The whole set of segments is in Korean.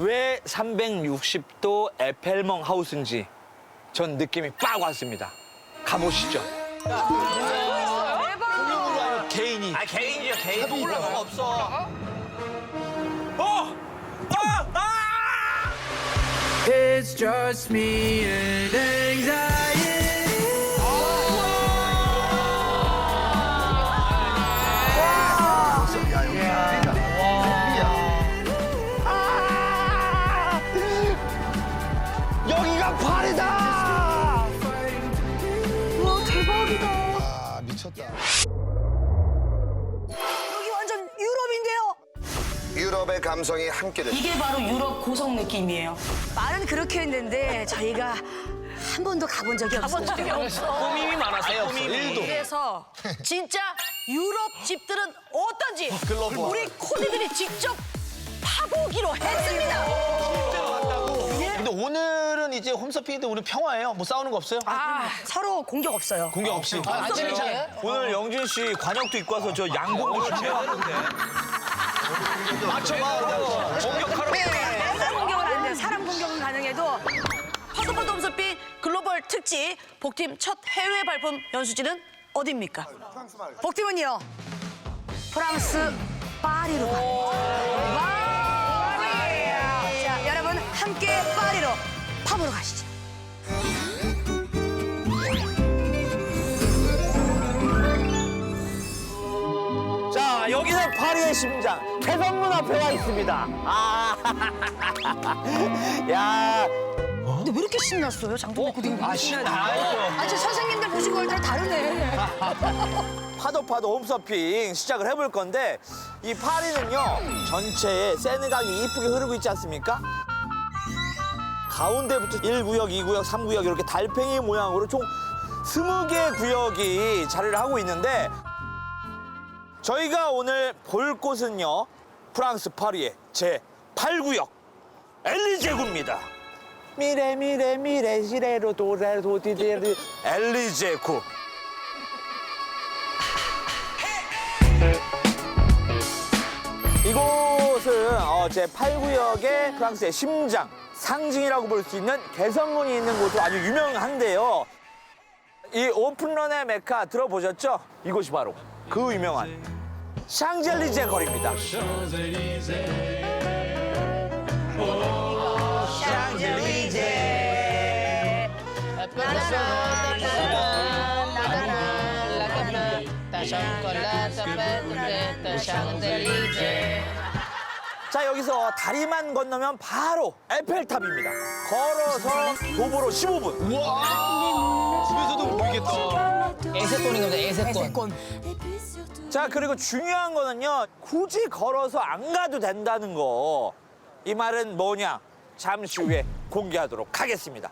왜 360도 에펠몽 하우스인지 전 느낌이 빡 왔습니다. 가보시죠. 개인이. 아 개인이야 개인. 올라간 거 없어. It's just me and anxiety. 여기가 파리다! 와 대박이다. 아, 미쳤다. 여기 완전 유럽인데요. 유럽의 감성이 함께 됐다. 이게 바로 유럽 고성 느낌이에요. 말은 그렇게 했는데 저희가 한 번도 가본 적이 없어요. 꾸밈이 많아서 꾸밈이. 그래서 진짜 유럽 집들은 어떤지 우리 코디들이 직접 파보기로 했습니다. 근데 오늘은 이제 홈서핑인데 오늘 평화예요. 뭐 싸우는 거 없어요? 서로 공격 없어요. 공격 없이. 오늘 영준 씨 관역도 입고 와서 저 양복도 준비해야 되는데. 공격하러. 사람 공격은 안 돼요. 사람 공격은 가능해도 퍼드퍼드 홈쇼핑 글로벌 특집 복팀 첫 해외 발품 연수지는 어디입니까? 복팀은요. 프랑스 파리로 가요. 자, 여러분 함께 파리로 파보러 가시죠. 자, 여기서 파리의 심장, 개성문 앞에 와 있습니다. 야. 근데 왜 이렇게 신났어요? 장동백 코디님. 신나요. 저 선생님들 보신 거랑 다르네. 파도 홈서핑 시작을 해볼 건데 이 파리는요 전체에 세느강이 이쁘게 흐르고 있지 않습니까? 가운데부터 1구역, 2구역, 3구역 이렇게 달팽이 모양으로 총 20개 구역이 자리를 하고 있는데 저희가 오늘 볼 곳은요 프랑스 파리의 제8구역 엘리제구입니다. 미래 시레로 도디데르 엘리제구. 이곳은 제8구역의 프랑스의 심장, 상징이라고 볼 수 있는 개성문이 있는 곳으로 아주 유명한데요. 이 오픈런의 메카 들어보셨죠? 이곳이 바로 그 유명한 샹젤리제 거리입니다. 자, 여기서 다리만 건너면 바로 에펠탑입니다. 걸어서 도보로 15분. 집에서도 보이겠다. 에세권인 겁니다, 에세권. 자, 그리고 중요한 거는요. 굳이 걸어서 안 가도 된다는 거. 이 말은 뭐냐? 잠시 후에 공개하도록 하겠습니다.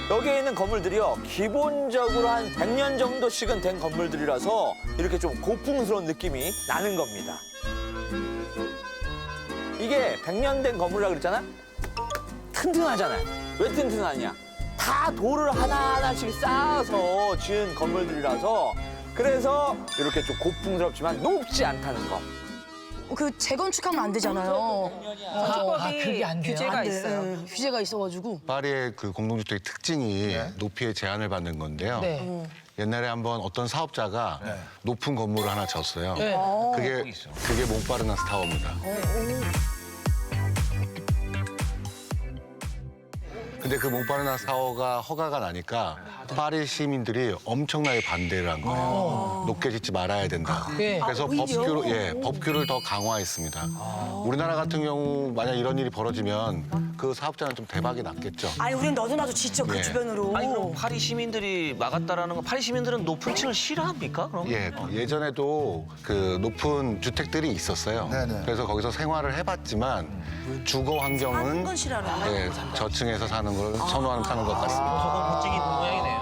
여기에 있는 건물들이요. 기본적으로 한 100년 정도씩은 된 건물들이라서 이렇게 좀 고풍스러운 느낌이 나는 겁니다. 이게 100년 된 건물이라고 그랬잖아? 튼튼하잖아요. 왜 튼튼하냐? 다 돌을 하나하나씩 쌓아서 지은 건물들이라서 그래서 이렇게 좀 고풍스럽지만 높지 않다는 거. 그 재건축하면 안 되잖아요. 그게 안 돼요. 규제가 있어요. 규제가 있어가지고. 파리의 그 공동주택의 특징이 높이에 제한을 받는 건데요. 옛날에 한번 어떤 사업자가 높은 건물을 하나 졌어요. 그게 몽파르나스 타워입니다. 근데 그 몽파르나스 타워가 허가가 나니까 파리 시민들이 엄청나게 반대를 한 거예요. 높게 짓지 말아야 된다. 그래서 법규를 더 강화했습니다. 우리나라 같은 경우 만약 이런 일이 벌어지면 그 사업자는 좀 대박이 났겠죠. 아니 우린 너도 나도 짓죠 그 예. 주변으로. 아니 그럼 파리 시민들이 막았다라는 건 파리 시민들은 높은 층을 싫어합니까? 그럼? 예전에도 그 높은 주택들이 있었어요. 네네. 그래서 거기서 생활을 해봤지만 주거 환경은 건 싫어하네. 저층에서 사는 걸 선호하는 것 같습니다. 저건 멋쟁이 모양이네요.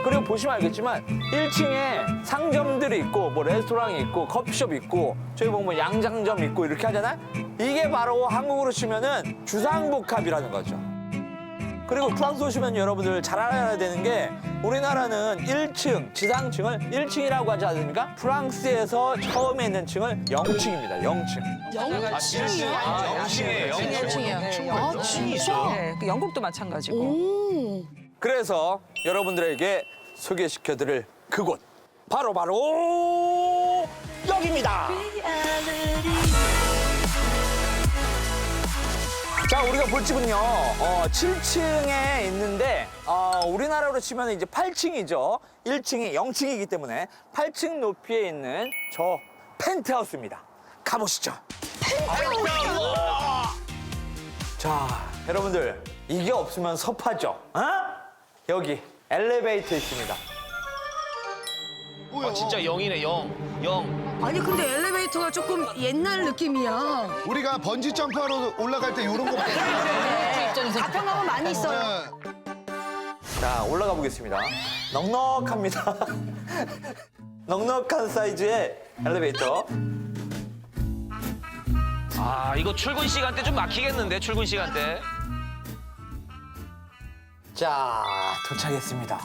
그리고 보시면 알겠지만 1층에 상점들이 있고 뭐 레스토랑이 있고 커피숍 있고 저기 보면 양장점 있고 이렇게 하잖아요. 이게 바로 한국으로 치면은 주상복합이라는 거죠. 그리고 프랑스 오시면 여러분들 잘 알아야 되는 게 우리나라는 1층, 지상층을 1층이라고 하지 않습니까? 프랑스에서 처음에 있는 층을 0층입니다. 0층. 아, 진짜? 네, 그 영국도 마찬가지고. 그래서 여러분들에게 소개시켜드릴 그곳 바로 여기입니다. 자, 우리가 볼 집은요 7층에 있는데 우리나라로 치면 이제 8층이죠. 1층이 0층이기 때문에 8층 높이에 있는 저 펜트하우스입니다. 가보시죠. 자, 여러분들 이게 없으면 섭하죠. 여기 엘리베이터 있습니다. 진짜 0이네, 0. 아니 근데 엘리베이터가 조금 옛날 느낌이야. 우리가 번지 점프하러 올라갈 때 이런 거 가평하면 많이 있어요. 자, 올라가 보겠습니다. 넉넉합니다. 넉넉한 사이즈의 엘리베이터. 아, 이거 출근 시간대 좀 막히겠는데, 출근 시간대. 자, 도착했습니다.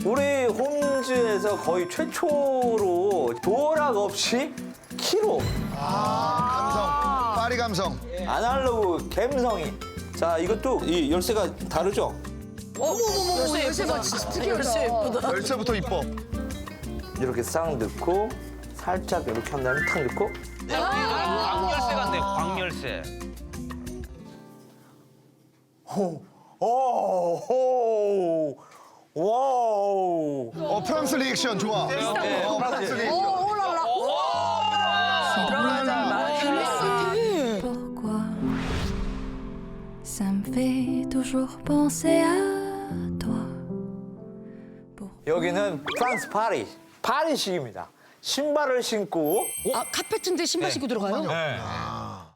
우리 홈즈에서 거의 최초로 도어락 없이 키로 감성, 파리 감성. 아날로그 감성이. 자, 이것도 이 열쇠가 다르죠? 열쇠가 진짜 특이하다. 열쇠부터 이뻐. 이렇게 싹 넣고 살짝 이렇게 한 다음에 탁 넣고 광열쇠 같네, 광열쇠. 오, 와우. 프랑스 리액션 좋아. 프랑스 리액션. Pourquoi ça me fait toujours penser à toi. 여기는 프랑스 파리. 파리식입니다. 신발을 신고 아 카페트인데 신발 신고 들어가요?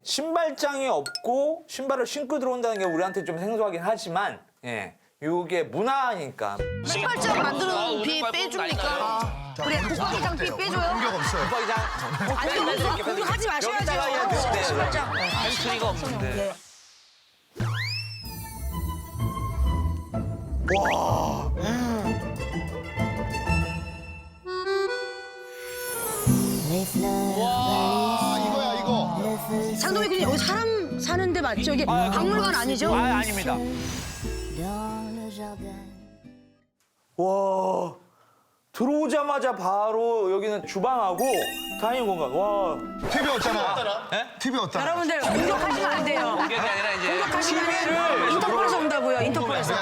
신발장이 없고 신발을 신고 들어온다는 게 우리한테 좀 생소하긴 하지만 예, 이게 문화니까. 신발장 만들어 놓은 비 빼줍니까? 그래 국방장 비 빼줘요? 공격 없어요. 붙박이장 아니 공격하지 여기다가 그냥 마셔야죠. 넣으면 돼요. 신발장. 한수리가 없는데. 이거야 이거. 상동이 근데 여기 사람 사는데 맞죠? 이게 박물관 아니죠? 아닙니다. 와, 들어오자마자 바로 여기는 주방하고 다이닝 공간. 와, TV 없잖아. TV 없잖아. 여러분들 공격하시면 안 돼요. 그게 아니라 이제 TV를 인터폴에서 온다고요. 인터폴에서.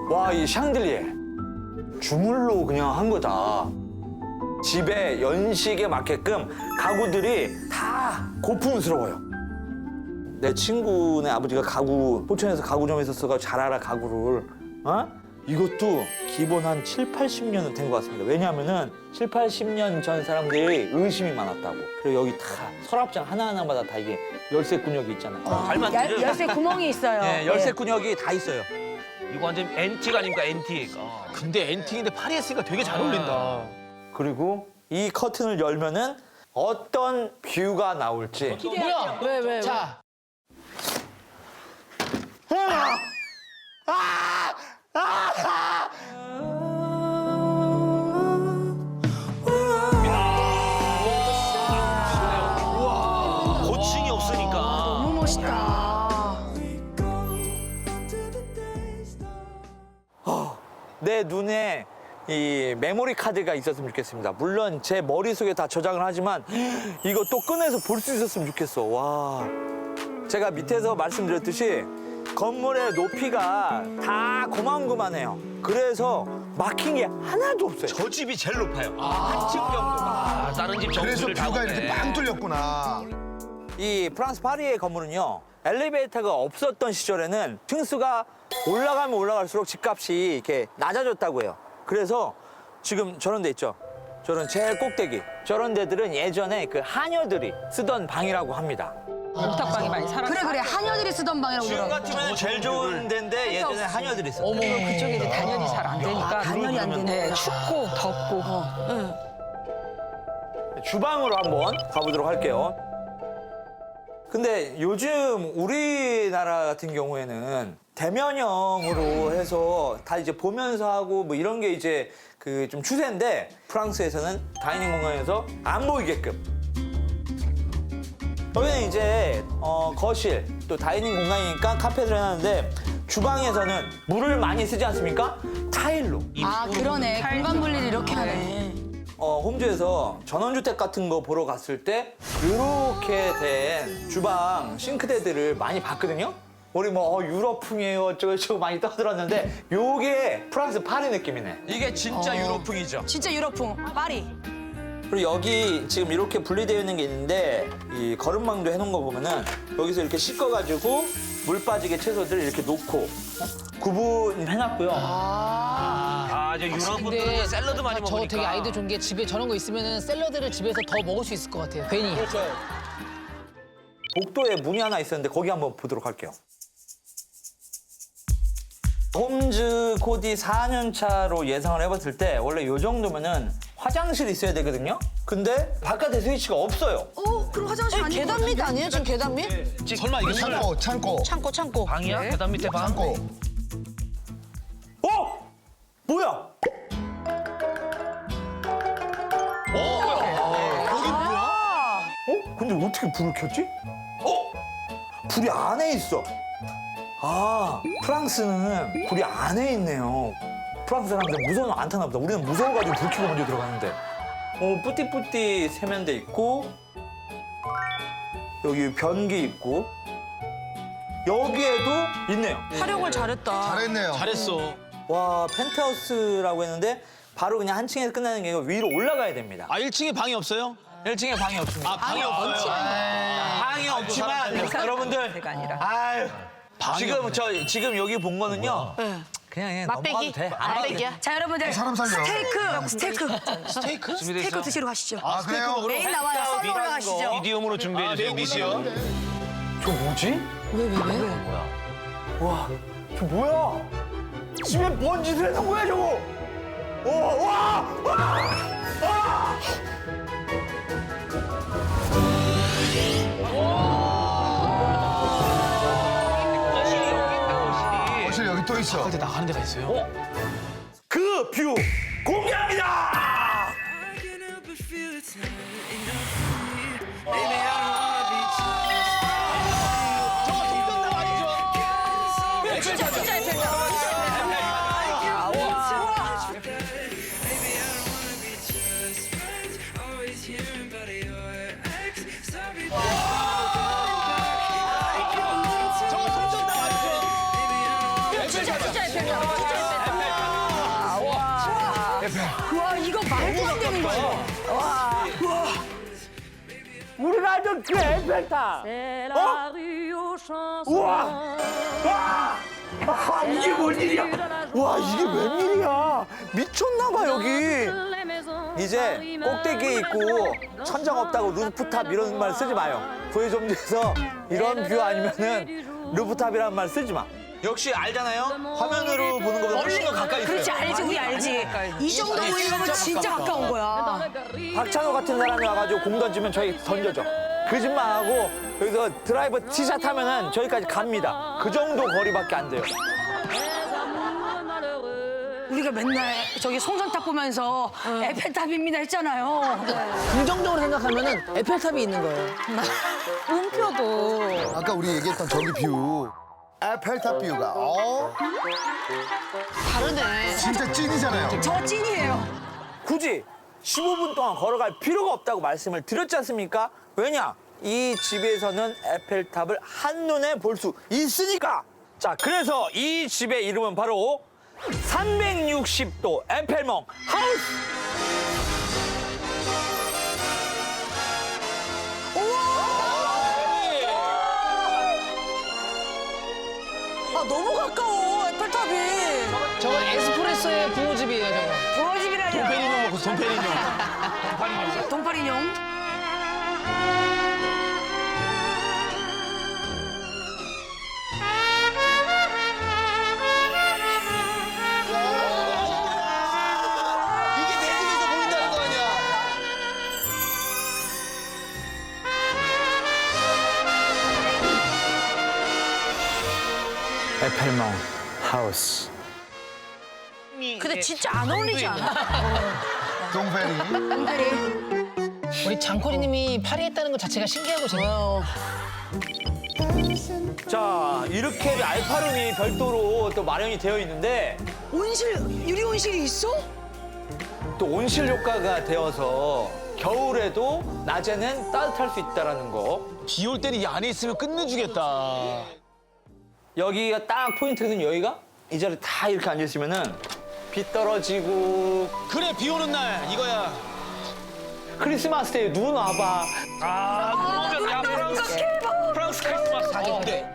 와, 이 샹들리에 주물로 그냥 한 거다. 집에 연식에 맞게끔 가구들이 다 고풍스러워요. 내 친구네 아버지가 포천에서 가구점에 있었어가 잘 알아, 가구를. 이것도 기본 한 7, 80년은 된 것 같습니다. 왜냐하면은 7, 80년 전 사람들이 의심이 많았다고. 그리고 여기 다 서랍장 하나하나마다 다 이게 열쇠 군역이 있잖아요. 잘 만들죠? 열쇠 구멍이 있어요. 네, 열쇠 군역이 다 있어요. 이거 완전 앤틱 아닙니까, 앤틱. 근데 엔팅인데 파리 했으니까 되게 잘 어울린다. 그리고 이 커튼을 열면은 어떤 뷰가 나올지. 뭐야? 왜? 자, 고층이 없으니까. 너무 멋있다. 내 눈에 이 메모리 카드가 있었으면 좋겠습니다. 물론 제 머릿속에 다 저장을 하지만 이거 또 꺼내서 볼 수 있었으면 좋겠어. 와. 제가 밑에서 말씀드렸듯이 건물의 높이가 다 고만고만해요. 그래서 막힌 게 하나도 없어요. 저 집이 제일 높아요. 한층 정도가. 다른 집 그래서 정수를 다 뷰가 이렇게 먹네. 빵 뚫렸구나. 이 프랑스 파리의 건물은요, 엘리베이터가 없었던 시절에는 층수가 올라가면 올라갈수록 집값이 이렇게 낮아졌다고 해요. 그래서 지금 저런 데 있죠. 저런 제일 꼭대기. 저런 데들은 예전에 그 하녀들이 쓰던 방이라고 합니다. 옥탑방이 많이 살았어. 그래 하녀들이 쓰던 방이라고 지금 그러더라고. 같으면 제일 좋은 데인데 예전에 하녀들이 있었어요. 그쪽에 이제 단열이 잘 안 되니까. 단열이 안 되네. 네, 춥고 덥고. 주방으로 한번 가보도록 할게요. 근데 요즘 우리나라 같은 경우에는 대면형으로 해서 다 이제 보면서 하고 뭐 이런 게 이제 그 좀 추세인데 프랑스에서는 다이닝 공간에서 안 보이게끔 여기는 이제 거실 또 다이닝 공간이니까 카페를 해놨는데 주방에서는 물을 많이 쓰지 않습니까? 타일로. 아 그러네. 공간 분리를 이렇게 하네. 홈즈에서 전원주택 같은 거 보러 갔을 때 이렇게 된 주방 싱크대들을 많이 봤거든요. 우리 뭐 유럽풍이에요 어쩌고저쩌고 많이 떠들었는데 요게 프랑스 파리 느낌이네. 이게 진짜 유럽풍이죠. 진짜 유럽풍. 파리. 그리고 여기 지금 이렇게 분리되어 있는 게 있는데 이 거름망도 해놓은 거 보면은 여기서 이렇게 씻어가지고 물 빠지게 채소들 이렇게 놓고 구분해놨고요. 저 유럽 근데 분들은 샐러드 많이 저 먹으니까. 되게 아이들 좋은 게 집에 저런 거 있으면 샐러드를 집에서 더 먹을 수 있을 것 같아요. 괜히. 복도에 문이 하나 있었는데 거기 한번 보도록 할게요. 홈즈 코디 4년 차로 예상을 해봤을 때 원래 이 정도면은 화장실이 있어야 되거든요. 근데 바깥에 스위치가 없어요. 그럼 화장실 아니고 계단 밑 아니에요? 지금 계단 밑? 설마 이게 창고. 창고. 방이야? 계단 밑에 방? 창고. 뭐야? 근데 어떻게 불을 켰지? 불이 안에 있어. 프랑스는 불이 안에 있네요. 프랑스 사람들 무서우면 안 타나 보다. 우리는 무서워가지고 불 켜고 먼저 들어갔는데. 뿌띠뿌띠 세면대 있고, 여기 변기 있고, 여기에도 있네요. 활용을 잘했다. 잘했네요. 잘했어. 와, 펜트하우스라고 했는데 바로 그냥 한 층에서 끝나는 게 아니고 위로 올라가야 됩니다. 1층에 방이 없어요? 1층에 방이 없습니다. 방이 없어요. 방이 없지만 여러분들 가 아니라. 아유 지금 여기 본 거는요. 그냥 넘어가도 돼. 맛배기야. 자 여러분들 사람 살려. 스테이크 드시러 가시죠. 아, 그래요? 메인 나와요. 썰러 올라가시죠. 미디움으로 준비해 주세요. 미디움. 저 뭐지? 왜? 와, 저 뭐야? 집에 뭔 짓을 해놓은 거야 저거? 와! 거실 여기 또 있어. 나갈 때 나가는 데가 있어요? 그 뷰 공개합니다. 와 이거 말도 안 되는 거야. 우리가 알던 그 에펠탑. 우와! 와! 이게 뭔 일이야? 와, 이게 웬일이야? 미쳤나봐, 여기. 이제 꼭대기에 있고 천장 없다고 루프탑 이런 말 쓰지 마요. 구해좀비에서 이런 뷰 아니면은 루프탑이라는 말 쓰지 마. 역시 알잖아요? 화면으로 보는 것보다 훨씬 더 가까이 있어요. 그렇지 알지 우리 알지. 이 정도 보이는 거면 진짜 가까운 거야. 박찬호 같은 사람이 와가지고 공 던지면 저희 던져줘. 거짓말하고 여기서 드라이버 티샷 하면은 저기까지 갑니다. 그 정도 거리밖에 안 돼요. 우리가 맨날 저기 송전탑 보면서 에펠탑입니다 했잖아요. 긍정적으로 생각하면은 에펠탑이 있는 거예요. 음표도. 아까 우리 얘기했던 저기 뷰. 에펠탑 뷰가. 다르네. 진짜 찐이잖아요. 저 찐이에요. 굳이 15분 동안 걸어갈 필요가 없다고 말씀을 드렸지 않습니까? 왜냐? 이 집에서는 에펠탑을 한눈에 볼 수 있으니까. 자, 그래서 이 집의 이름은 바로 360도 에펠몽 하우스. 너무 가까워 에펠탑이. 저거 에스프레소의 부호집이에요, 저거. 부어집이라뇨. 돈페리뇽 먹고 돈페리뇽. 돈파리뇽. 이게 내 집에서 보인다는 거 아니야? 에펠망 하우스. 근데 진짜 안 어울리지 않아? 동페리. 우리 장코리님이 파리에 있다는 것 자체가 신기하고 재밌어요. 자, 이렇게 알파룸이 별도로 또 마련이 되어 있는데 온실, 유리 온실이 있어? 또 온실 효과가 되어서 겨울에도 낮에는 따뜻할 수 있다라는 거. 비 올 때는 이 안에 있으면 끝내주겠다. 여기가 딱 포인트거든요. 여기가 이 자리에 다 이렇게 앉아 있으면은 비 떨어지고 그래, 비 오는 날 이거야. 크리스마스 때 눈 와봐. 그러면 야 프랑스 크리스마스 사기인데.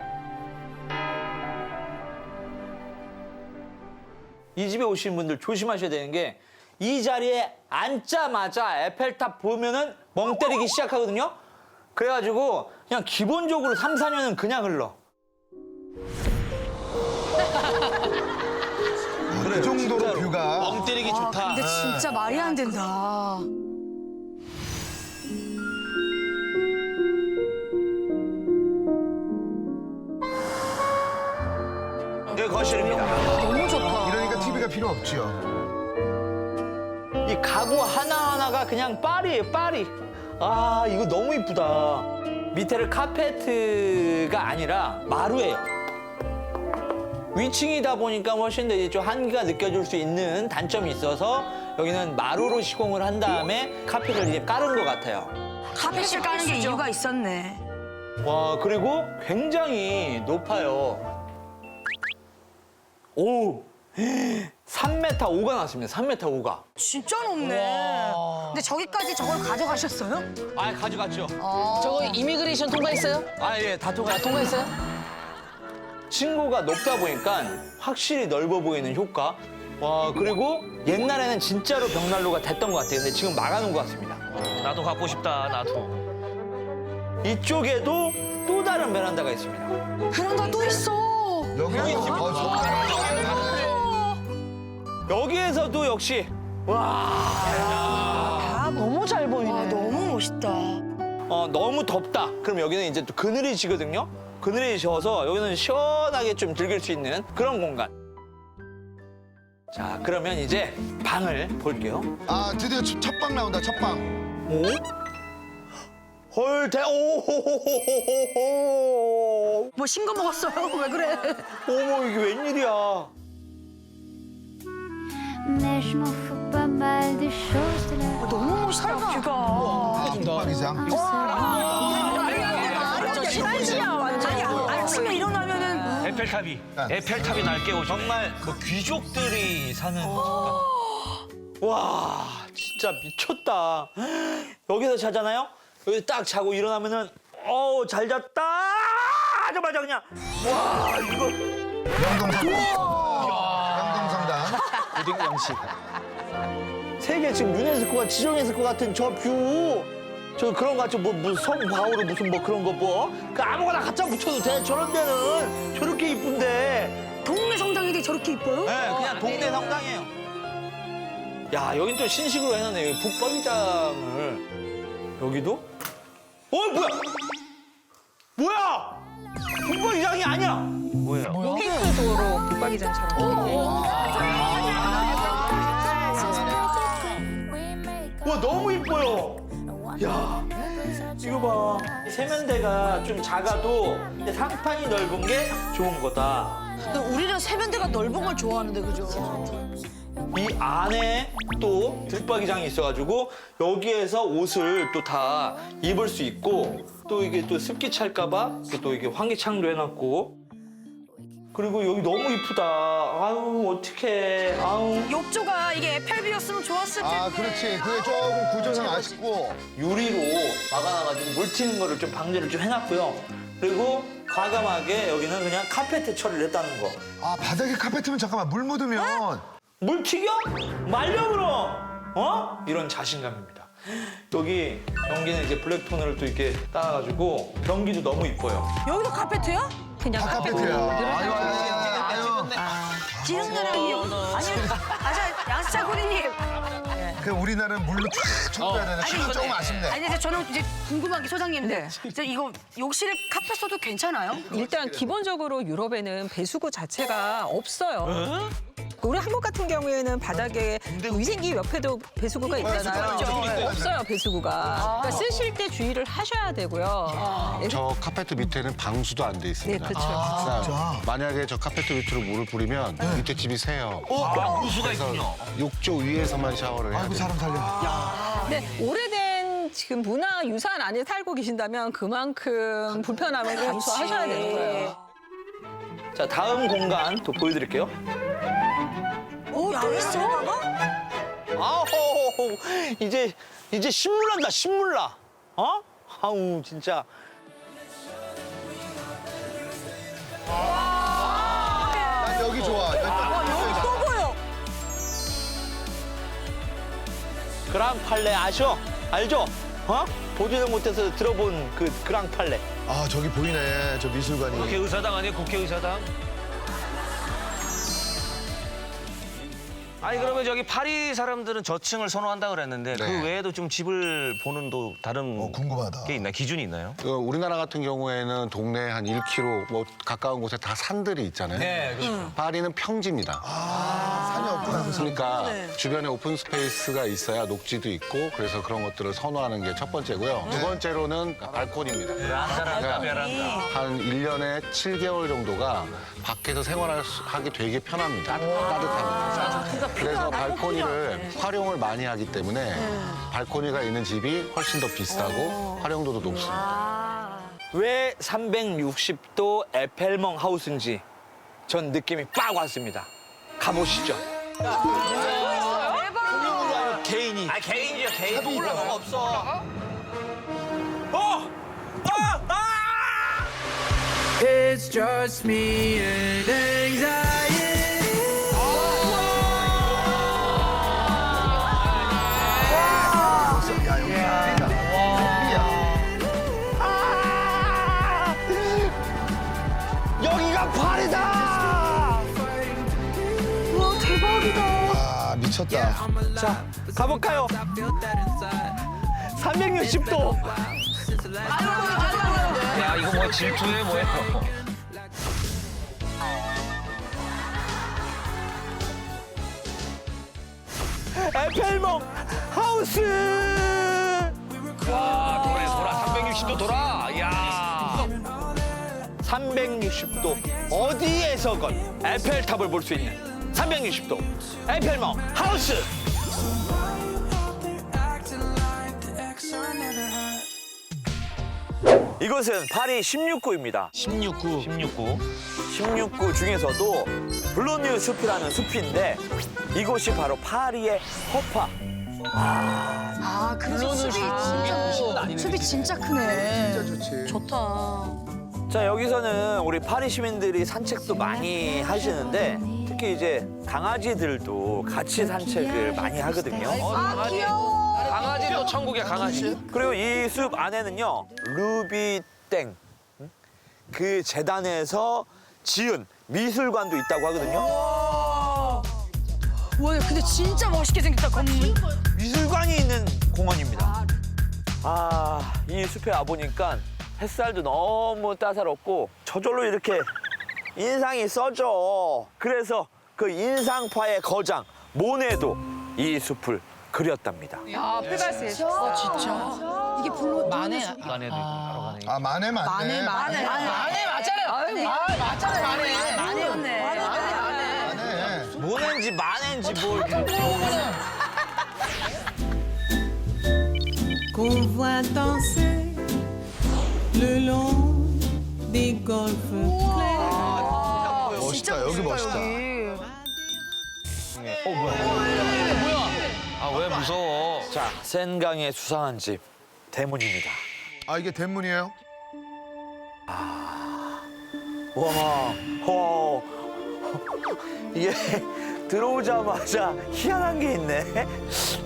이 집에 오시는 분들 조심하셔야 되는 게 이 자리에 앉자마자 에펠탑 보면은 멍 때리기 시작하거든요. 그래가지고 그냥 기본적으로 3, 4년은 그냥 흘러. 그 정도로 뷰가. 멍 때리기 좋다. 근데 진짜 말이 안 된다. 여기 거실입니다. 너무 좋다. 이러니까 TV가 필요 없지요. 이 가구 하나하나가 그냥 파리예요, 파리. 아, 이거 너무 이쁘다. 밑에를 카페트가 아니라 마루예요. 위층이다 보니까 훨씬 더 좀 한기가 느껴질 수 있는 단점이 있어서 여기는 마루로 시공을 한 다음에 카펫을 이제 깔은 것 같아요. 카펫을 까는 게 이유가 있었네. 와, 그리고 굉장히 높아요. 오, 3m 5가 나왔습니다. 3m 5가. 진짜 높네. 근데 저기까지 저걸 가져가셨어요? 아, 가져갔죠. 저거 이미그레이션 통과했어요? 아, 예, 다 통과했죠. 통과했어요? 층고가 높다 보니까 확실히 넓어 보이는 효과. 와, 그리고 옛날에는 진짜로 벽난로가 됐던 것 같아요. 근데 지금 막아놓은 것 같습니다. 나도 갖고 싶다 나도. 이쪽에도 또 다른 베란다가 있습니다. 베란다 또 있어. 여기 여기에서도 역시 아, 너무 잘 보이네. 너무 멋있다. 너무 덥다. 그럼 여기는 이제 또 그늘이 지거든요. 그늘이 져서 여기는 시원하게 좀 즐길 수 있는 그런 공간. 자, 그러면 이제 방을 볼게요. 아, 드디어 첫방 나온다, 첫방. 오? 헐, 오호호호호호호. 뭐 신 거 먹었어요? 왜 그래? 어머, 이게 웬일이야. Mais je m'en fous pas mal des choses de la vie. 너무 멋있다, 뷰가. 방이상. 완전 시간이야, 완전. 아니, 아침에 일어나면은 에펠탑이 날 깨우죠. 정말 그 귀족들이 사는 집 같은. 와, 진짜 미쳤다. 여기서 자잖아요? 여기 딱 자고 일어나면은 잘 잤다 하자마자 그냥 와, 이거 영동성당. 고딩 양식. 세계 지금 유네스코가 지정했을 것 같은 저 뷰. 저 그런 거 같죠? 뭐 성바오로 무슨 뭐 그런 거 뭐. 그 아무거나 갖다 붙여도 돼. 저런 데는 저렇게 이쁜데. 동네 성당인데 저렇게 이뻐요? 네, 그냥 동네 성당이에요. 야, 여긴 좀 신식으로 해놨네. 여기 북박이장을. 여기도? 뭐야? 뭐야? 북박이장이 아니야. 뭐예요? 핑크 도로 북박이장처럼. 와, 너무 이뻐요. 야, 이거 봐. 세면대가 좀 작아도 상판이 넓은 게 좋은 거다. 우리는 세면대가 넓은 걸 좋아하는데, 그죠? 이 안에 또 붙박이장이 있어가지고 여기에서 옷을 또 다 입을 수 있고 또 이게 또 습기 찰까봐 또 이게 환기창도 해놨고 그리고 여기 너무 이쁘다. 아유, 어떡해. 아유. 욕조가 이게 에펠뷰였으면 좋았을 텐데. 아, 그렇지. 그게 조금 구조상 아쉽고. 유리로 막아놔가지고 물 튀는 거를 좀 방지를 좀 해놨고요. 그리고 과감하게 여기는 그냥 카페트 처리를 했다는 거. 아, 바닥에 카페트면 잠깐만, 물 묻으면. 물 튀겨? 말려 그럼. 이런 자신감입니다. 여기 변기는 이제 블랙톤을 또 이렇게 따가지고 변기도 너무 이뻐요. 여기도 카페트야? 그냥 다 카페트야. 아유. 지능나랑이요. 아니, 양수찬 고리님. 그 우리나라는 물로 쫙 청소해야 되는데 지금 조금 아쉽네. 아니 근데 저는 이제 궁금한 게 소장님, 네. 진짜 이거 욕실 카페 써도 괜찮아요? 일단 기본적으로 유럽에는 배수구 자체가 없어요. 우리 한국 같은 경우에는 바닥에 위생기 옆에도 배수구가 있잖아요. 없어요, 배수구가. 그러니까 쓰실 때 주의를 하셔야 되고요. 저 카페트 밑에는 방수도 안 돼 있습니다. 네, 그렇죠. 그러니까 만약에 저 카페트 밑으로 물을 뿌리면 밑에 집이 새요. 무수가 있군요. 욕조 위에서만 샤워를 해야 아이고 돼요. 사람 살려. 근데 오래된 지금 문화 유산 안에 살고 계신다면 그만큼 불편함을 감수하셔야 되는 거예요. 자, 다음 공간 또 보여드릴게요. 또 있어? 아우, 이제 신물난다, 신물나. 어? 아우, 진짜. 난 여기 좋아. 여기 또 보여. 그랑팔레 아셔? 알죠? 어? 보지도 못해서 들어본 그 그랑팔레. 아 저기 보이네. 저 미술관이. 국회의사당 아니에요? 국회의사당? 아니 그러면 저기 파리 사람들은 저층을 선호한다 그랬는데 네. 그 외에도 좀 집을 보는 또 다른 궁금하다. 게 있나요? 기준이 있나요? 우리나라 같은 경우에는 동네 한 1km 뭐 가까운 곳에 다 산들이 있잖아요. 네, 그렇죠. 파리는 평지입니다. 산이 없구나. 그러니까 주변에 오픈 스페이스가 있어야 녹지도 있고 그래서 그런 것들을 선호하는 게 첫 번째고요. 두 번째로는 발코니입니다. 베란다, 베란다. 한 1년에 7개월 정도가 밖에서 생활하기 되게 편합니다. 따뜻합니다. 그래서 발코니를 활용을 많이 하기 때문에 발코니가 있는 집이 훨씬 더 비싸고 활용도도 높습니다. 왜 360도 에펠멍 하우스인지 전 느낌이 빡 왔습니다. 가보시죠. 개인이. 아 개인이야 개인. 올라갈 거 없어. It's just me and anxiety. 야 여기 여기가 파리다! 와 대박이다. 아 미쳤다. 자, 가볼까요? 360도. 야 이거 뭐 질투해 뭐야? 에펠멍 하우스! 와 돌아 360도 돌아. 야. 360도 어디에서건 에펠탑을 볼 수 있는 360도 에펠멍 하우스! 이곳은 파리 16구입니다. 16구. 16구. 16구 중에서도 블로뉴 숲이라는 숲인데 이곳이 바로 파리의 허파. 아 그래서 숲이 진짜 크네. 진짜 좋지. 좋다. 자, 여기서는 우리 파리 시민들이 산책도 많이 하시는데 특히 이제 강아지들도 같이 산책을 많이 하거든요. 아 귀여워. 강아지 또 천국이야 강아지. 그리고 이 숲 안에는요, 루비땡 그 재단에서 지은 미술관도 있다고 하거든요. 와 근데 진짜 멋있게 생겼다 건물. 미술관이 있는 공원입니다. 아, 이 숲에 와보니까 햇살도 너무 따사롭고 저절로 이렇게 인상이 써져. 그래서 그 인상파의 거장 모네도 이 숲을 그렸답니다. 아, 필발스했어. 진짜. 이게 블루 만에 안에도 있고 바로 가네. 아 마네. 만에 맞잖아요. 맞잖아요. 만에. 만이었네. 마네. 모네인지 마네인지 뭘. Qu'on voit danser le long des golfes clairs. 멋있다. 여기 멋있다. 아 왜 무서워? 자, 센강의 수상한 집 대문입니다. 아 이게 대문이에요? 와, 이게 들어오자마자 희한한 게 있네.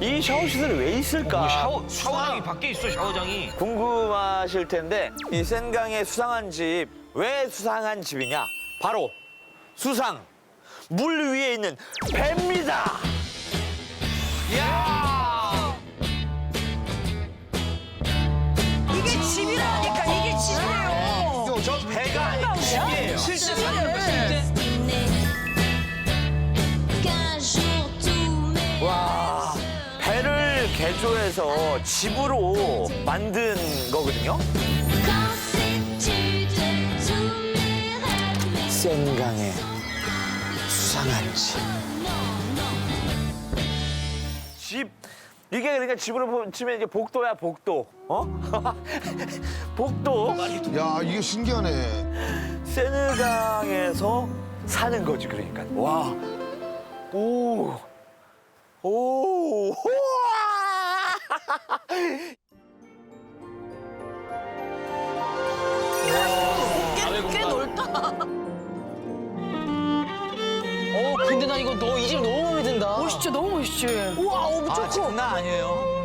이 샤워시설이 왜 있을까? 샤워장이 밖에 있어 샤워장이. 궁금하실 텐데 이 센강의 수상한 집, 왜 수상한 집이냐? 바로 수상, 물 위에 있는 배입니다. 야. 실제 사는 거 실제. 와, 배를 개조해서 집으로 만든 거거든요. 센강에 수상한 집. 집. 이게 그러니까 집으로 치면 이제 복도야, 복도. 어? 복도. 야, 이게 신기하네. 세느강에서 사는 거지, 그러니까. 와. 오. 오. 꽤 넓다. 근데 나 이거 너 이 집 너무 마음에 든다. 멋있죠, 너무 멋있지. 우와, 엄청 커. 장난 아니에요.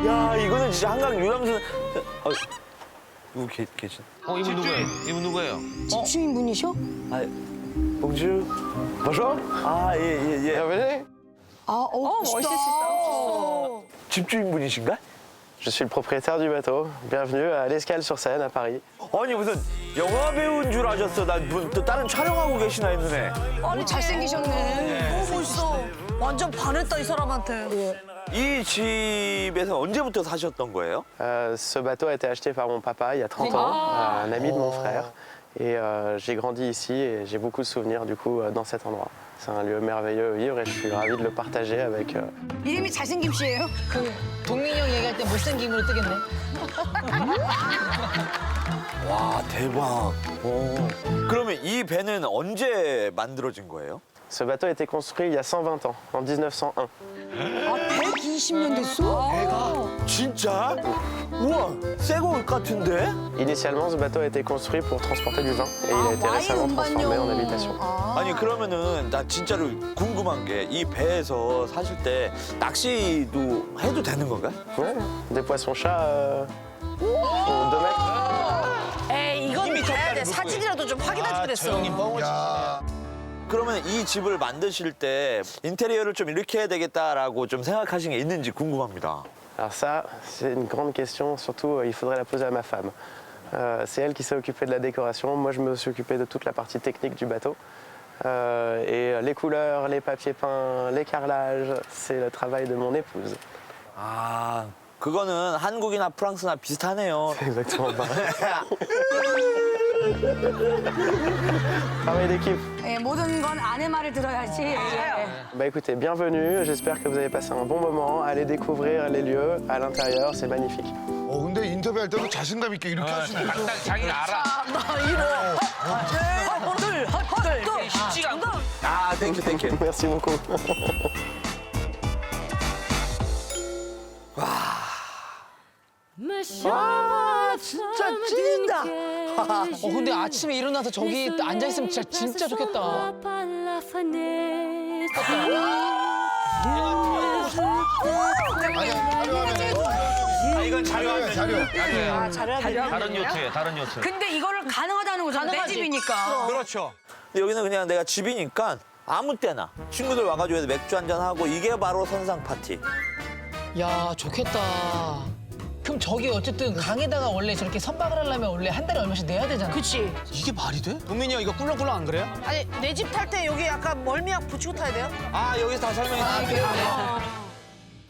야, 이거는 진짜 한강 유람선. 누구 계신? 이분 누구예요? 이분 누구예요? 집주인분이셔? 아, 봉주. bonjour. 아, 예. 멋있으시다. 집주인분이신가? Je suis le propriétaire du bateau. Bienvenue à l'Escale sur Seine à Paris. 아니 무슨 영화 배우인 줄 아셨어. 난 또 다른 촬영하고 계시나 했는데. 아니, 잘생기셨네. 너무 멋있어. 완전 반했다, 이 사람한테. 이 집에서 언제부터 사셨던 거예요? Ce bateau a été acheté par mon papa il y a 30 ans, un ami de mon frère. Et j'ai grandi ici et j'ai beaucoup de souvenirs du coup dans cet endroit. C'est un lieu merveilleux à vivre et je suis ravi de le partager avec. 이름이 잘생김 씨예요? 그 동민이 형 얘기할 때 못생김으로 뜨겠네. 와, 대박. 그러면 이 배는 언제 만들어진 거예요? Ce bateau a été construit il y a 120 ans, en 1901. 아, 120년 됐어? 진짜? 우와, 새거 같은데? Initialement, ce bateau a été construit pour transporter du vin et il a été récemment transformé en habitation. 아니 그러면은 나 진짜로 궁금한 게 이 배에서 사실 때 낚시도 해도 되는 건가? Ouais, des poissons-chats au 2 mètres. 에이, 이건 봐야 돼. 사진이라도 좀 확인하지 그랬어. 형님 뻥을 야, 그러면 이 집을 만드실 때 인테리어를 좀 이렇게 해야 되겠다라고 좀 생각하신 게 있는지 궁금합니다. Alors ça, c'est une grande question. Surtout, il faudrait la poser à ma femme. C'est elle qui s'est occupée de la décoration. Moi, je me suis occupé de toute la partie technique du bateau. Et les couleurs, les papiers peints, les carrelages, c'est le travail de mon épouse. 아, 그거는 한국이나 프랑스나 비슷하네요. C'est exactement pareil. Travail d'équipe. 예, 모든 건 아내 말을 들어야지. 예. Bah écoutez, bienvenue. J'espère que vous avez passé un bon moment. Allez découvrir les lieux à l'intérieur, c'est magnifique. 근데 인터뷰할 때도 자신감 있게 이렇게 하시네. 딱 자기가 알아. 헛들, 헛들. 쉽지가 않고. 아, 땡큐. Merci beaucoup. 와, 진짜 찐다. 근데 아침에 일어나서 저기 앉아있으면 진짜 좋겠다. 아, 이건 자료하면 자료. 다른 요트예요, 다른 요트. 근데 이거를 가능하다는 거잖아. 내 집이니까. 그렇죠. 근데 여기는 그냥 내가 집이니까 아무 때나 친구들 와가지고 맥주 한잔 하고 이게 바로 선상 파티. 야, 좋겠다. 그럼 저기 어쨌든 강에다가 원래 저렇게 선박을 하려면 원래 한 달에 얼마씩 내야 되잖아. 그치. 이게 말이 돼? 동민이 형 이거 꿀렁꿀렁 안 그래요? 아니, 내 집 탈 때 여기 약간 멀미약 붙이고 타야 돼요? 아, 여기서 다 설명이 다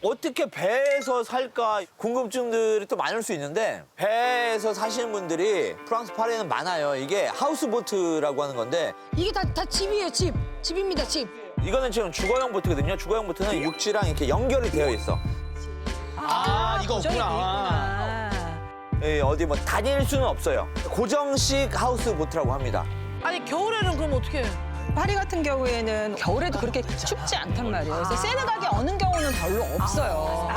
어떻게 배에서 살까 궁금증들이 또 많을 수 있는데 배에서 사시는 분들이 프랑스 파리에는 많아요. 이게 하우스보트라고 하는 건데 이게 다 집이에요, 집. 집입니다, 집. 이거는 지금 주거용 보트거든요. 주거용 보트는 육지랑 이렇게 연결이 되어 있어. 이거 없구나. 예, 어디 뭐 다닐 수는 없어요. 고정식 하우스보트라고 합니다. 아니, 겨울에는 그럼 어떻게 해? 파리 같은 경우에는 겨울에도 그렇게 춥지 않단 말이에요. 그래서 세느강에 어는 경우는 별로 없어요.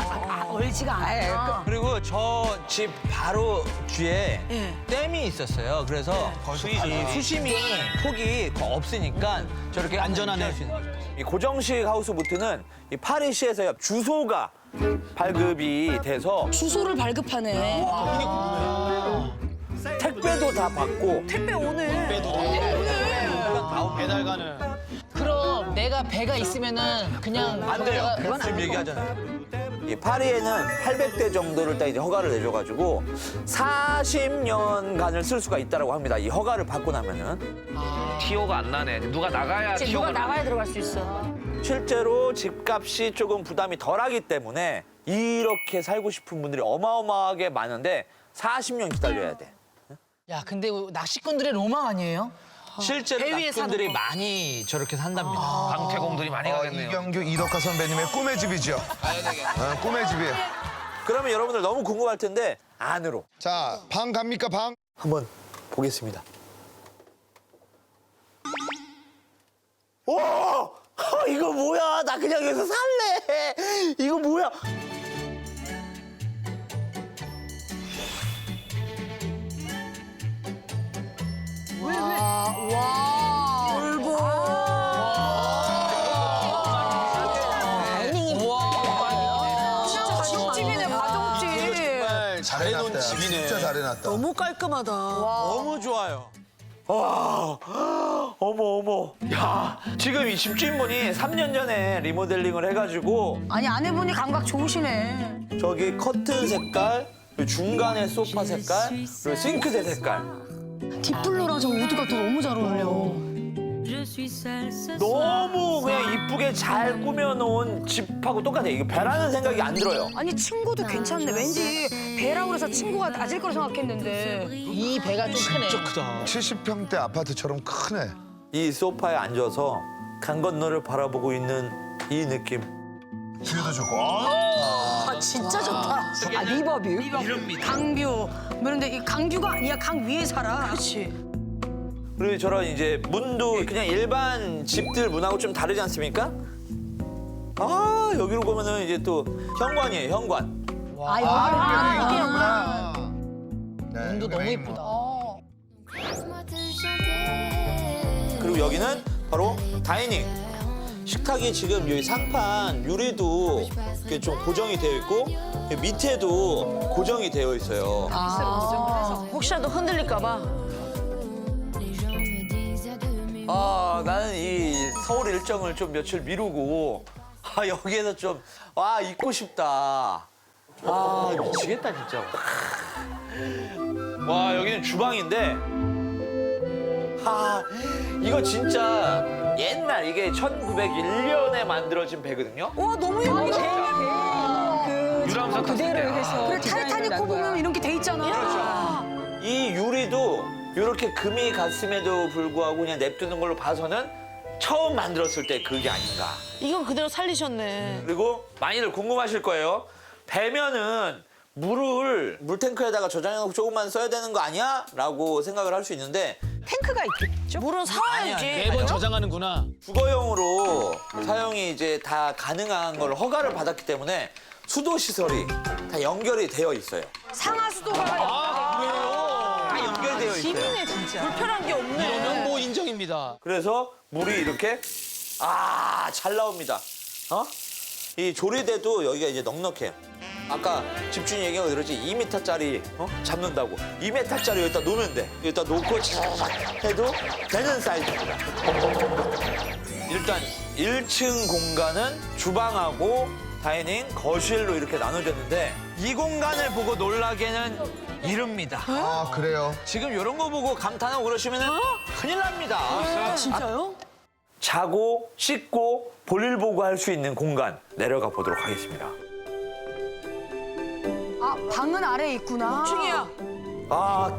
얼지가 않아. 그리고 저 집 바로 뒤에 예. 댐이 있었어요. 그래서 이 수심이 폭이 없으니까 저렇게 안전하게 할 수 있는 거죠. 이 고정식 하우스보트는 이 파리시에서 주소가 발급이 돼서 주소를 발급하네. 택배도 다 받고 택배 오네. 배달 가는. 그럼 내가 배가 있으면은 그냥 안 돼요. 거기다가 지금 얘기하잖아요. 이 저기 파리에는 800대 정도를 딱 이제 허가를 내줘가지고 40년간을 쓸 수가 있다라고 합니다. 이 허가를 받고 나면은. 티오가 안 나네. 누가 나가야 이제 티오가 누가 나가야 들어갈 수 있어. 실제로 집값이 조금 부담이 덜하기 때문에 이렇게 살고 싶은 분들이 어마어마하게 많은데 40년 기다려야 돼. 야, 근데 낚시꾼들의 로망 아니에요? 실제로 배 위에 낚시꾼들이 사는 거. 많이 저렇게 산답니다. 강태공들이 많이 가겠네요. 이경규 이덕화 선배님의 꿈의 집이죠. 꿈의 집이에요. 그러면 여러분들 너무 궁금할 텐데 안으로 자, 방 갑니까, 방? 한번 보겠습니다. 오! 이거 뭐야? 나 그냥 여기서 살래. 이거 뭐야? 가정집이네, 가정집. 잘해놨다. 진짜 잘해놨다. 너무 깔끔하다. 너무 좋아요. 와, 어머. 야, 지금 이 집주인분이 3년 전에 리모델링을 해가지고 아니, 아내분이 감각 좋으시네. 저기 커튼 색깔, 그리고 중간에 소파 색깔, 그리고 싱크대 색깔. 딥블루랑 저 우드가 또 너무 잘 어울려. 너무 그냥 이쁘게 잘 꾸며놓은 집하고 똑같아. 이거 배라는 생각이 안 들어요. 아니, 친구도 괜찮네. 왠지 배라고 그래서 친구가 낮을 거라 생각했는데. 이 배가 좀 크네. 70평대 아파트처럼 크네. 이 소파에 앉아서 강 건너를 바라보고 있는 이 느낌. 뷰도 좋고. 아, 진짜 좋다. 아, 리버뷰? 강뷰. 뭐 이런데 이 강뷰가 아니야. 강 위에 살아. 그렇지. 그리고 저런 이제 문도 그냥 일반 집들 문하고 좀 다르지 않습니까? 아, 여기로 보면은 이제 또 현관이에요, 현관. 이게 영화. 문도 너무 이쁘다. 그리고 여기는 바로 다이닝. 식탁이 지금 여기 상판 유리도 이렇게 좀 고정이 되어 있고 밑에도 고정이 되어 있어요. 혹시라도 흔들릴까 봐. 나는 이 서울 일정을 좀 며칠 미루고 여기에서 좀 있고 싶다. 미치겠다 진짜. 와, 여기는 주방인데 이거 진짜 옛날 이게 1901년에 만들어진 배거든요. 와, 너무 예쁘다. 유람선 그대로 탔을 때. 해서 그래, 디자인을 타이타닉 난 코 거야. 보면 이런 게 돼 있잖아. 이 유리도 이렇게 금이 갔음에도 불구하고 그냥 냅두는 걸로 봐서는 처음 만들었을 때 그게 아닌가. 이건 그대로 살리셨네. 그리고 많이들 궁금하실 거예요. 배면은 물을 물탱크에다가 저장해놓고 조금만 써야 되는 거 아니야? 라고 생각을 할 수 있는데 탱크가 있겠죠? 물은 사와야지. 매번 저장하는구나. 주거용으로 사용이 이제 다 가능한 걸 허가를 받았기 때문에 수도 시설이 다 연결이 되어 있어요. 상하수도가 다 연결되어 있어요. 집이네, 진짜. 불편한 게 없네. 이러면 뭐 인정입니다. 그래서 물이 이렇게 잘 나옵니다. 이 조리대도 여기가 이제 넉넉해요. 아까 집주인 얘기가 들었지 2m짜리 잡는다고 2m짜리 여기다 놓으면 돼. 여기다 놓고 촥 해도 되는 사이즈입니다. 일단 1층 공간은 주방하고 다이닝, 거실로 이렇게 나눠졌는데 이 공간을 보고 놀라게는 이릅니다. 그래요? 지금 이런 거 보고 감탄하고 그러시면 큰일 납니다. 진짜요? 자고 씻고 볼일 보고 할 수 있는 공간 내려가 보도록 하겠습니다. 방은 아래에 있구나. 6층이야.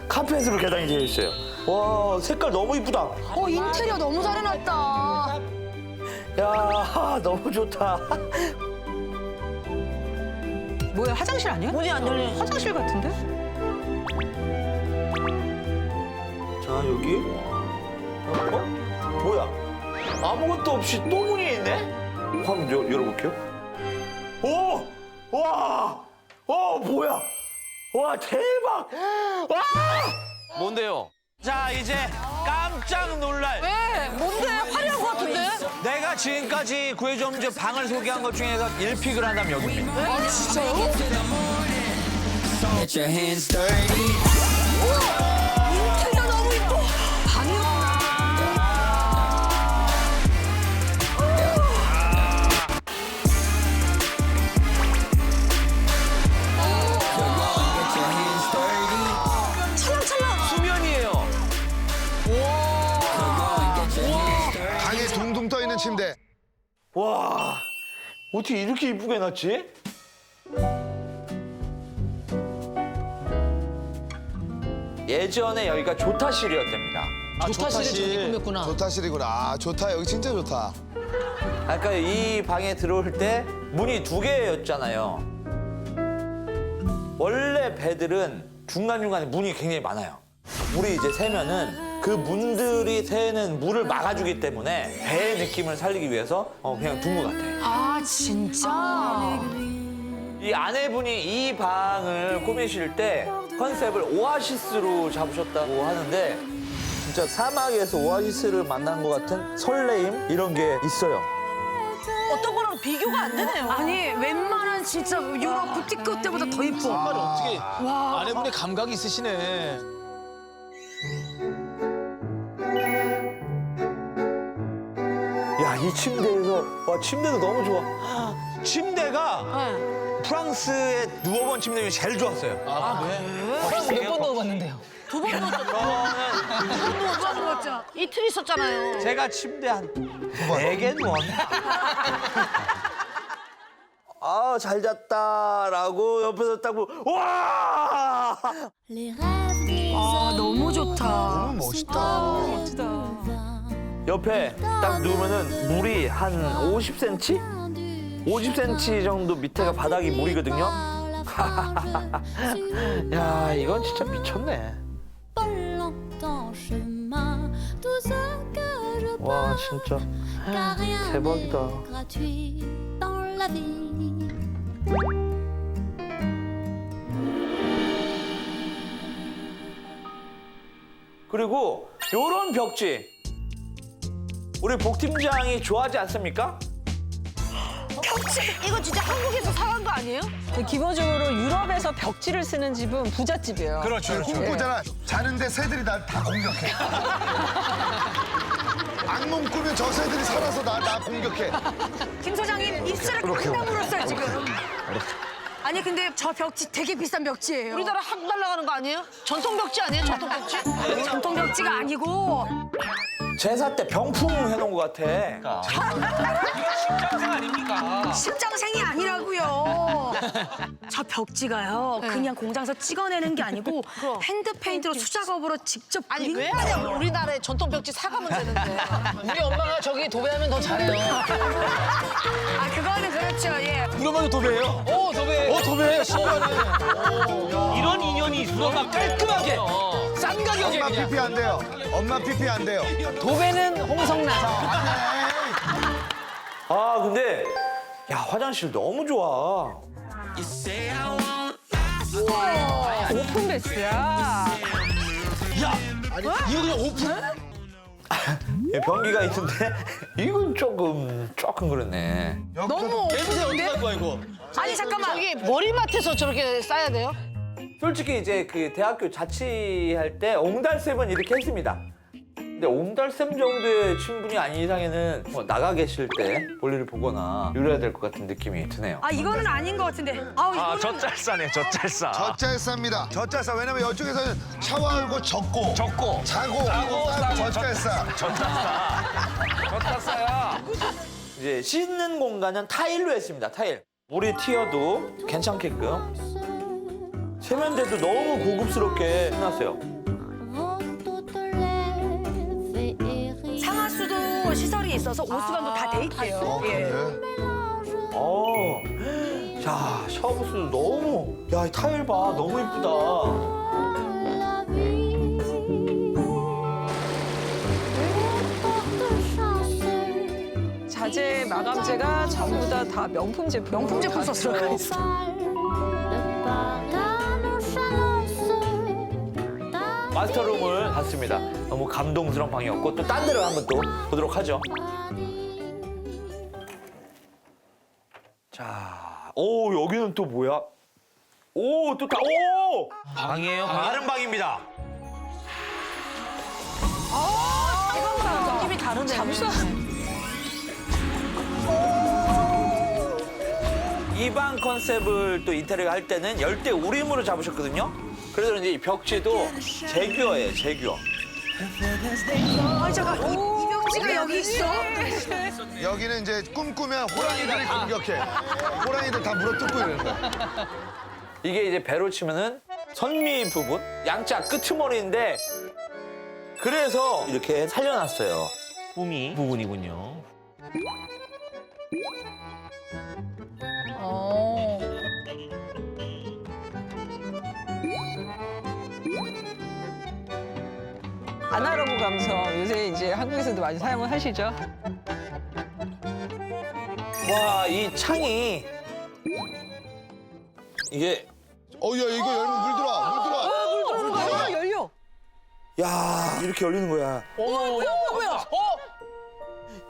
카펫으로 계단이 되어 있어요. 와, 색깔 너무 이쁘다. 인테리어 너무 잘 해놨다. 야, 너무 좋다. 뭐야, 화장실 아니야? 문이 안 열려. 화장실 같은데? 자, 여기. 뭐야? 아무것도 없이 또 문이 있네? 한번 열어볼게요. 와! 뭐야? 와, 대박! 와! 뭔데요? 자, 이제 깜짝 놀랄. 왜? 뭔데? 화려한 것 같은데? 내가 지금까지 구해줬는 방을 소개한 것 중에서 1픽을 한다면 여기입니다. 진짜요? 인테리어 너무 이뻐. 방이야. 와, 어떻게 이렇게 이쁘게 해놨지? 예전에 여기가 조타실이었답니다. 조타실을 저기 꾸몄구나. 좋다실이구나. 아, 좋다. 여기 진짜 좋다. 아까 이 방에 들어올 때 문이 2개였잖아요. 원래 배들은 중간중간에 문이 굉장히 많아요. 물이 이제 새면은 그 문들이 새는 물을 막아주기 때문에 배의 느낌을 살리기 위해서 그냥 둔 것 같아요. 아 진짜? 이 아내분이 이 방을 꾸미실 때 컨셉을 오아시스로 잡으셨다고 하는데 진짜 사막에서 오아시스를 만난 것 같은 설레임 이런 게 있어요. 어떤 거랑 비교가 안 되네요. 아니 웬만한 진짜 유럽 부티크 때보다 더 이뻐. 정말 어떻게 아내분의 감각이 있으시네. 야, 이 침대에서 와 침대도 너무 좋아. 침대가 프랑스에 누워본 침대 중에 제일 좋았어요. 프랑스 몇 번 넣어봤는데요. 저는 이틀 있었잖아요. 제가 침대 한 4개 누웠네. 아, 잘 잤다라고 옆에서 딱 보고 와! 아 너무 좋다. 너무 멋있다. 옆에 딱 누우면은 물이 한 50cm? 50cm 정도 밑에가 바닥이 물이거든요. 야, 이건 진짜 미쳤네. 와, 진짜 대박이다. 그리고 요런 벽지 우리 복팀장이 좋아하지 않습니까? 벽지 이거 진짜 한국에서 사간 거 아니에요? 기본적으로 유럽에서 벽지를 쓰는 집은 부잣집이에요. 그렇죠. 꿈꾸잖아. 자는데 새들이 날 다 공격해. 악몽 꾸면 저 새들이 살아서 나 공격해. 김 소장님 입술을 꽝 물었어요 지금. 아니 근데 저 벽지 되게 비싼 벽지예요. 우리나라 확 날아가는 거 아니에요? 전통 벽지 아니에요? 전통 벽지? 전통 벽지가 아니고 제사 때 병풍 해놓은 것 같아. 십장생 아닙니까? 십장생이 아니라고요. 저 벽지가요. 그냥 공장에서 찍어내는 게 아니고 핸드 페인트로 수작업으로 직접 아니 그린 왜 하냐고 우리나라에 전통 벽지 사가면 되는데. 우리 엄마가 저기 도배하면 더 잘해요. 아 그거는 그렇죠. 예. 우리 엄마도 도배해요. 도배. 도배. 신기하네. 이런 인연이 있어. 깔끔하게. 싼 가격에 엄마 그냥. 피피 안 돼요. 엄마 피피 안 돼요. 도배는 홍성나. 아, 근데 야, 화장실 너무 좋아. 오픈 베스야. 이거 그냥 오픈? 예, 변기가 있는데 이건 조금 그렇네. 너무 냄새 어디 갈 거야 이거? 아니 잠깐만. 저기 머리맡에서 저렇게 싸야 돼요? 솔직히 이제 그 대학교 자취할 때 옹달샘은 이렇게 했습니다. 근데 옹달샘 정도의 친분이 아닌 이상에는 뭐 나가 계실 때 볼일을 보거나 이래야 될 것 같은 느낌이 드네요. 아 이거는 아닌 것 같은데. 아 이거는 젖잘싸네, 젖잘싸. 젖잘싸입니다. 젖잘싸. 왜냐면 이쪽에서는 샤워하고 젖고 자고 젖잘싸. 젖잘싸야. 이제 씻는 공간은 타일로 했습니다. 타일. 물이 튀어도 괜찮게끔. 세면대도 너무 고급스럽게 해놨어요. 상하수도 시설이 있어서 오수관도 다 돼 있대요. 예. 자, 샤워부스도 너무, 야, 이 타일 봐. 너무 이쁘다. 자재 마감재가 전부 다 명품 제품. 명품 제품 썼어요. 마스터룸을 봤습니다. 너무 감동스러운 방이었고 또 딴 데를 한번 또 보도록 하죠. 자, 오, 여기는 또 뭐야? 오, 또 방이에요, 방? 다른 방입니다. 느낌이 다르네. 이 방 컨셉을 또 인테리어 할 때는 열대 우림으로 잡으셨거든요. 그래서 이제 이 벽지도 제규어예요, 제규어. 아 잠깐 이 벽지 벽지가 여기 있어? 여기는 이제 꿈꾸면 호랑이들이 공격해. 호랑이들 다 물어뜯고 이러는 거야. 이게 이제 배로 치면은 선미 부분, 양자 끄트머리인데 그래서 이렇게 살려놨어요. 꿈이 부분이군요. 아날로그 감성 요새 이제 한국에서도 많이 사용을 하시죠. 와, 이 창이 이게 야, 이거 열면 물 들어와. 열려. 야, 이렇게 열리는 거야. 뭐야?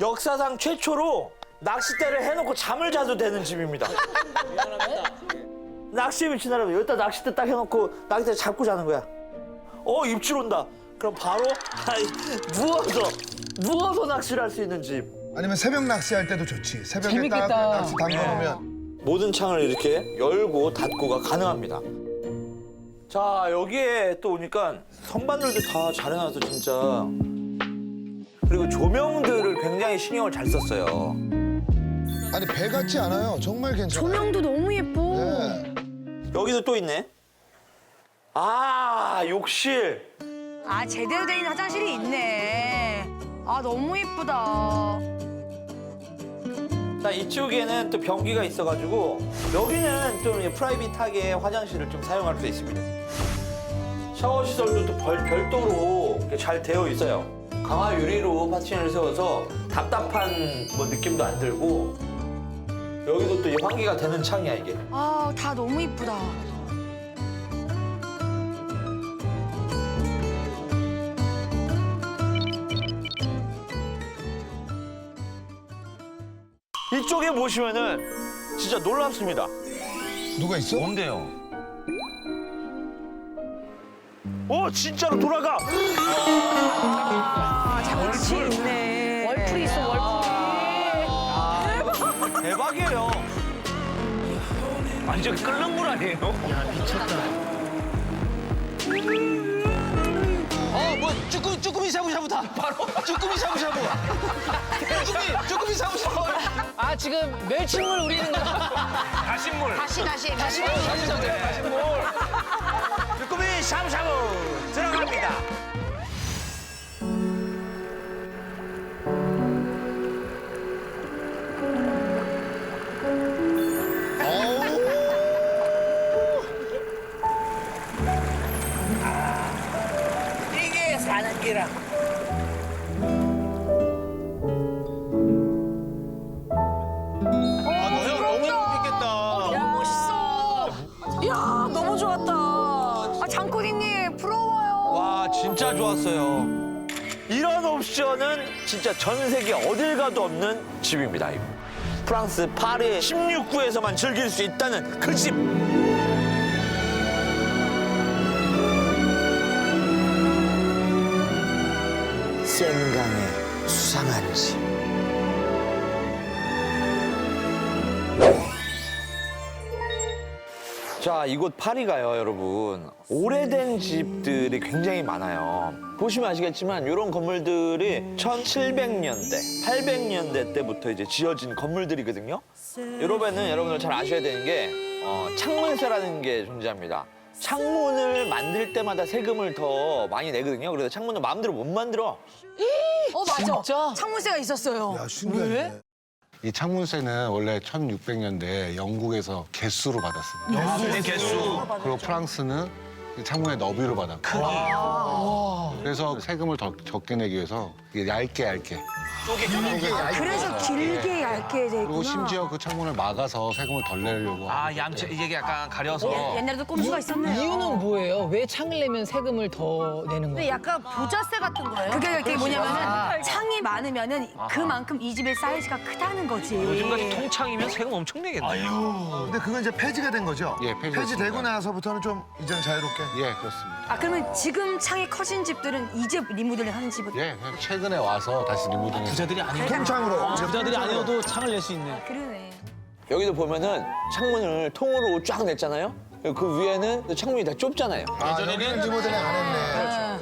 역사상 최초로 낚싯대를 해놓고 잠을 자도 되는 집입니다. 낚시 미친 사람이 여기다 낚싯대 딱 해놓고 낚싯대 잡고 자는 거야. 입질 온다. 그럼 바로 누워서 낚시를 할 수 있는 집. 아니면 새벽 낚시할 때도 좋지. 새벽에 재밌겠다. 딱 낚시 담궈놓으면. 모든 창을 이렇게 열고 닫고가 가능합니다. 자, 여기에 또 오니까 선반들도 다 잘 해놔서 진짜. 그리고 조명들을 굉장히 신경을 잘 썼어요. 아니, 배 같지 않아요. 정말 괜찮아요. 조명도 너무 예뻐. 네. 여기도 또 있네. 아, 욕실. 아, 제대로 된 화장실이 있네. 아, 너무 예쁘다. 자, 이쪽에는 또 변기가 있어가지고 여기는 좀 프라이빗하게 화장실을 좀 사용할 수 있습니다. 샤워 시설도 또 별도로 이렇게 잘 되어 있어요. 강화 유리로 파티션을 세워서 답답한 느낌도 안 들고 여기도 또 환기가 되는 창이야 이게. 아, 다 너무 예쁘다. 이쪽에 보시면은 진짜 놀랍습니다. 누가 있어? 뭔데요? 진짜로 돌아가. 장치 있네. 월풀이 있어, 월풀이. 대박이에요. 완전 끓는 물 아니에요? 뭐 쭈꾸미 샤브샤브다. 바로 쭈꾸미 샤브샤브. 쭈꾸미 샤브샤브. 아 지금 멸치물 우리는 거. 가신물. 다시. 쭈꾸미 샤브샤브 들어갑니다. 이게 사는 기라. 너무 예쁘겠다. 너무 멋있어. 이야, 너무 좋았다. 아, 장코디님, 부러워요. 와, 진짜 좋았어요. 이런 옵션은 진짜 전 세계 어딜 가도 없는 집입니다. 이거. 프랑스 파리 16구에서만 즐길 수 있다는 그 집. 센강의 수상한 집. 자, 이곳 파리가요, 여러분. 오래된 집들이 굉장히 많아요. 보시면 아시겠지만 이런 건물들이 1700년대, 800년대 때부터 이제 지어진 건물들이거든요. 유럽에는 여러분들 잘 아셔야 되는 게 창문세라는 게 존재합니다. 창문을 만들 때마다 세금을 더 많이 내거든요. 그래서 창문을 마음대로 못 만들어. 맞아. 진짜? 창문세가 있었어요. 야, 신기해. 이 창문세는 원래 1600년대에 영국에서 개수로 받았습니다. 영국의 개수. 그리고 프랑스는 창문의 너비로 받았고. 그래서 세금을 더 적게 내기 위해서 이게 얇게. 그래서 길게 얇게 돼 그리고 있구나. 심지어 그 창문을 막아서 세금을 덜 내려고. 얌체 이게 약간 가려서. 옛날에도 꼼수가 있었네요. 이유는 뭐예요? 왜 창을 내면 세금을 더 내는 근데 거예요? 약간 부자세 같은 거예요? 그게 뭐냐면은 창이 많으면은 그만큼 이 집의 사이즈가 크다는 거지. 요즘까지 통창이면 세금 엄청 내겠네. 근데 그건 이제 폐지가 된 거죠? 예, 폐지됐습니다. 폐지되고 나서부터는 좀 이제는 자유롭게. 예, 그렇습니다. 아, 그러면 지금 창이 커진 집들은 이제 리모델링 하는 집은? 예, 그냥 최근에 와서 다시 리모델링. 부자들이 아니고. 통창으로. 부자들이 아니어도 창을 낼 수 있는. 그러네. 여기도 보면은 창문을 통으로 쫙 냈잖아요. 그 위에는 창문이 다 좁잖아요. 아, 여기는 리모델링 안 했네.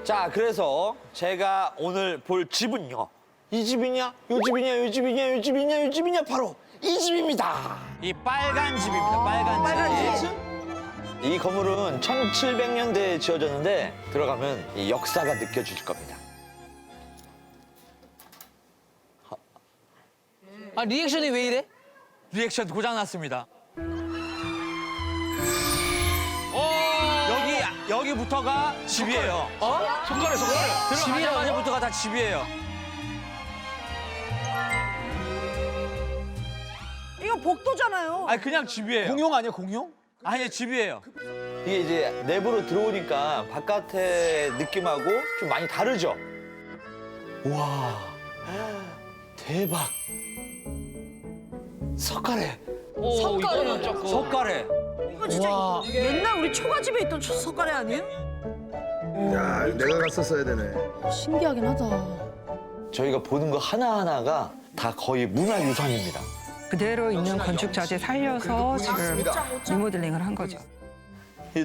자, 그래서 제가 오늘 볼 집은요. 이 집이냐, 요 집이냐, 요 집이냐, 요 집이냐, 요 집이냐, 바로 이 집입니다. 이 빨간 집입니다. 빨간 집. 이 건물은 1700년대에 지어졌는데 들어가면 이 역사가 느껴질 겁니다. 아 리액션이 왜 이래? 리액션 고장 났습니다. 여기부터가 집이에요. 손가락. 들어가자마자부터가 다 집이에요. 이거 복도잖아요. 아니 그냥 집이에요. 공용 아니야 공용? 아니 집이에요. 이게 이제 내부로 들어오니까 바깥의 느낌하고 좀 많이 다르죠. 와 대박. 석가래. 이거는 조금. 석가래. 이거 진짜 옛날 우리 초가집에 있던 석가래 아니에요? 야, 내가 갔었어야 되네. 신기하긴 하다. 저희가 보는 거 하나하나가 다 거의 문화유산입니다. 그대로 있는 건축 자재 살려서 지금 리모델링을 한 거죠.